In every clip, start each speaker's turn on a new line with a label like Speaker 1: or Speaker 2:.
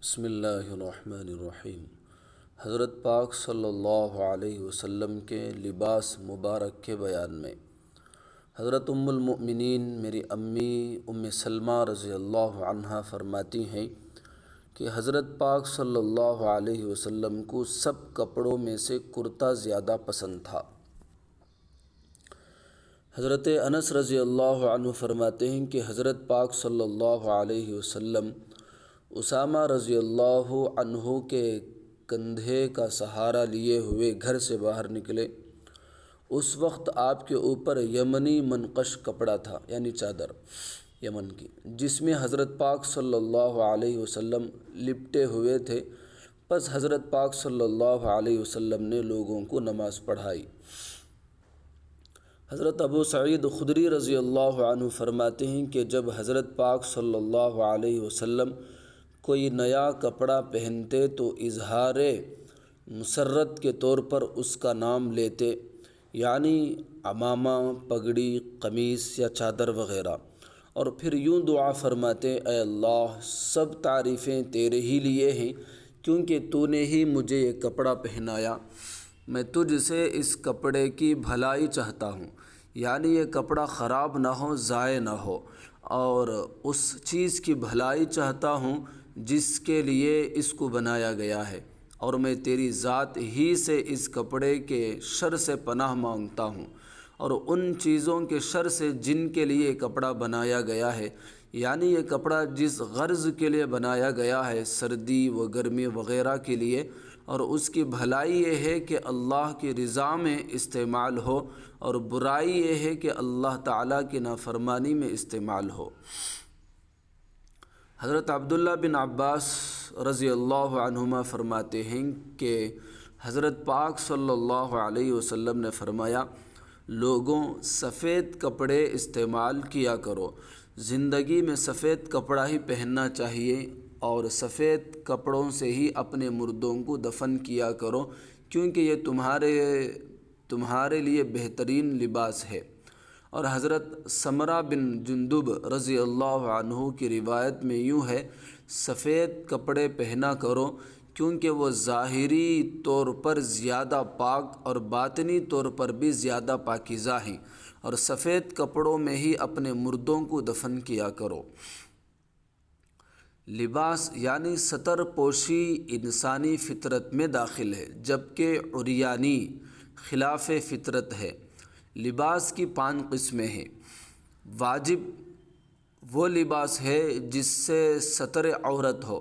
Speaker 1: بسم اللہ الرحمن الرحیم۔ حضرت پاک صلی اللہ علیہ وسلم کے لباس مبارک کے بیان میں حضرت ام المؤمنین میری امی ام سلمہ رضی اللہ عنہا فرماتی ہیں کہ حضرت پاک صلی اللہ علیہ وسلم کو سب کپڑوں میں سے کرتا زیادہ پسند تھا۔ حضرت انس رضی اللہ عنہ فرماتے ہیں کہ حضرت پاک صلی اللہ علیہ وسلم اسامہ رضی اللہ عنہ کے کندھے کا سہارا لیے ہوئے گھر سے باہر نکلے۔ اس وقت آپ کے اوپر یمنی منقش کپڑا تھا، یعنی چادر یمن کی، جس میں حضرت پاک صلی اللہ علیہ وسلم لپٹے ہوئے تھے۔ پس حضرت پاک صلی اللہ علیہ وسلم نے لوگوں کو نماز پڑھائی۔ حضرت ابو سعید خدری رضی اللہ عنہ فرماتے ہیں کہ جب حضرت پاک صلی اللہ علیہ وسلم کوئی نیا کپڑا پہنتے تو اظہار مسرت کے طور پر اس کا نام لیتے، یعنی عمامہ، پگڑی، قمیص یا چادر وغیرہ، اور پھر یوں دعا فرماتے: اے اللہ، سب تعریفیں تیرے ہی لیے ہیں، کیونکہ تو نے ہی مجھے یہ کپڑا پہنایا۔ میں تجھ سے اس کپڑے کی بھلائی چاہتا ہوں، یعنی یہ کپڑا خراب نہ ہو، ضائع نہ ہو، اور اس چیز کی بھلائی چاہتا ہوں جس کے لیے اس کو بنایا گیا ہے، اور میں تیری ذات ہی سے اس کپڑے کے شر سے پناہ مانگتا ہوں، اور ان چیزوں کے شر سے جن کے لیے یہ کپڑا بنایا گیا ہے، یعنی یہ کپڑا جس غرض کے لیے بنایا گیا ہے، سردی و گرمی وغیرہ کے لیے، اور اس کی بھلائی یہ ہے کہ اللہ کی رضا میں استعمال ہو، اور برائی یہ ہے کہ اللہ تعالیٰ کی نافرمانی میں استعمال ہو۔ حضرت عبداللہ بن عباس رضی اللہ عنہما فرماتے ہیں کہ حضرت پاک صلی اللہ علیہ وسلم نے فرمایا: لوگوں، سفید کپڑے استعمال کیا کرو، زندگی میں سفید کپڑا ہی پہننا چاہیے، اور سفید کپڑوں سے ہی اپنے مردوں کو دفن کیا کرو، کیونکہ یہ تمہارے لیے بہترین لباس ہے۔ اور حضرت سمرہ بن جندب رضی اللہ عنہ کی روایت میں یوں ہے: سفید کپڑے پہنا کرو، کیونکہ وہ ظاہری طور پر زیادہ پاک اور باطنی طور پر بھی زیادہ پاکیزہ ہیں، اور سفید کپڑوں میں ہی اپنے مردوں کو دفن کیا کرو۔ لباس یعنی ستر پوشی انسانی فطرت میں داخل ہے، جبکہ عریانی خلاف فطرت ہے۔ لباس کی 5 قسمیں ہیں۔ واجب وہ لباس ہے جس سے ستر عورت ہو،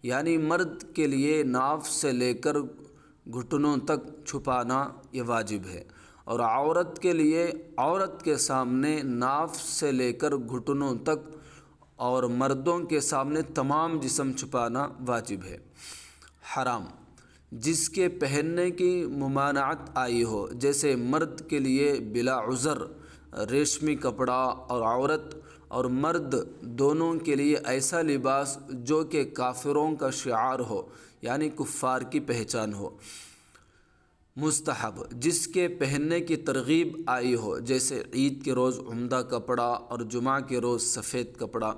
Speaker 1: یعنی مرد کے لیے ناف سے لے کر گھٹنوں تک چھپانا یہ واجب ہے، اور عورت کے لیے عورت کے سامنے ناف سے لے کر گھٹنوں تک اور مردوں کے سامنے تمام جسم چھپانا واجب ہے۔ حرام جس کے پہننے کی ممانعت آئی ہو، جیسے مرد کے لیے بلا عذر ریشمی کپڑا، اور عورت اور مرد دونوں کے لیے ایسا لباس جو کہ کافروں کا شعار ہو، یعنی کفار کی پہچان ہو۔ مستحب جس کے پہننے کی ترغیب آئی ہو، جیسے عید کے روز عمدہ کپڑا اور جمعہ کے روز سفید کپڑا۔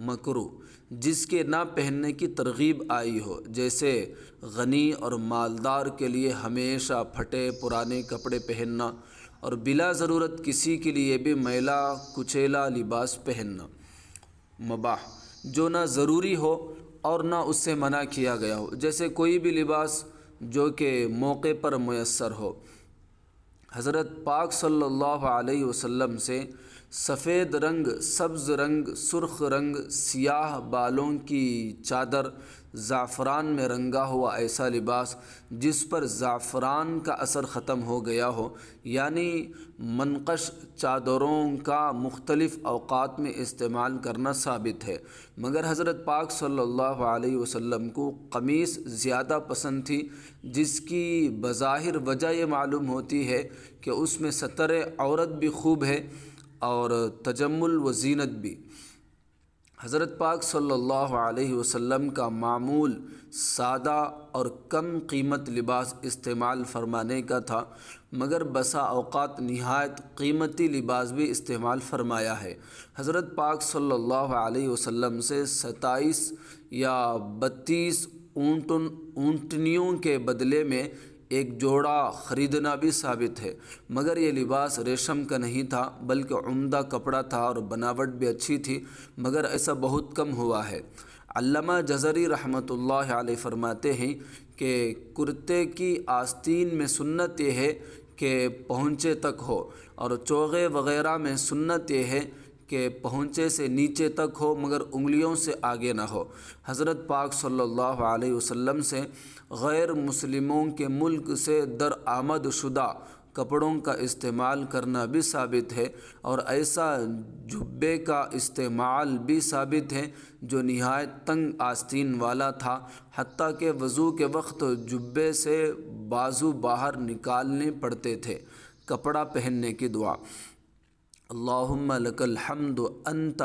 Speaker 1: مکروہ جس کے نہ پہننے کی ترغیب آئی ہو، جیسے غنی اور مالدار کے لیے ہمیشہ پھٹے پرانے کپڑے پہننا، اور بلا ضرورت کسی کے لیے بھی میلا کچیلا لباس پہننا۔ مباح جو نہ ضروری ہو اور نہ اس سے منع کیا گیا ہو، جیسے کوئی بھی لباس جو کہ موقع پر میسر ہو۔ حضرت پاک صلی اللہ علیہ وسلم سے سفید رنگ، سبز رنگ، سرخ رنگ، سیاہ بالوں کی چادر، زعفران میں رنگا ہوا ایسا لباس جس پر زعفران کا اثر ختم ہو گیا ہو، یعنی منقش چادروں کا مختلف اوقات میں استعمال کرنا ثابت ہے، مگر حضرت پاک صلی اللہ علیہ وسلم کو قمیص زیادہ پسند تھی، جس کی بظاہر وجہ یہ معلوم ہوتی ہے کہ اس میں ستر عورت بھی خوب ہے اور تجمل و زینت بھی۔ حضرت پاک صلی اللہ علیہ وسلم کا معمول سادہ اور کم قیمت لباس استعمال فرمانے کا تھا، مگر بسا اوقات نہایت قیمتی لباس بھی استعمال فرمایا ہے۔ حضرت پاک صلی اللہ علیہ وسلم سے 27 یا 32 اونٹنیوں کے بدلے میں ایک جوڑا خریدنا بھی ثابت ہے، مگر یہ لباس ریشم کا نہیں تھا بلکہ عمدہ کپڑا تھا اور بناوٹ بھی اچھی تھی، مگر ایسا بہت کم ہوا ہے۔ علامہ جزری رحمۃ اللہ علیہ فرماتے ہیں کہ کرتے کی آستین میں سنت یہ ہے کہ پہنچے تک ہو، اور چوغے وغیرہ میں سنت یہ ہے کہ پہنچے سے نیچے تک ہو مگر انگلیوں سے آگے نہ ہو۔ حضرت پاک صلی اللہ علیہ وسلم سے غیر مسلموں کے ملک سے درآمد شدہ کپڑوں کا استعمال کرنا بھی ثابت ہے، اور ایسا جبے کا استعمال بھی ثابت ہے جو نہایت تنگ آستین والا تھا، حتیٰ کہ وضو کے وقت جبے سے بازو باہر نکالنے پڑتے تھے۔ کپڑا پہننے کی دعا: اللہم لک الحمد انت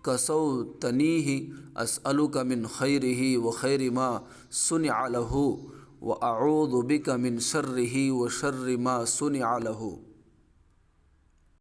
Speaker 1: کسوتنیہ اسألک من خیرہ وخیر ما صنع لہ واعوذ بک من شرہ وشر ما صنع لہ۔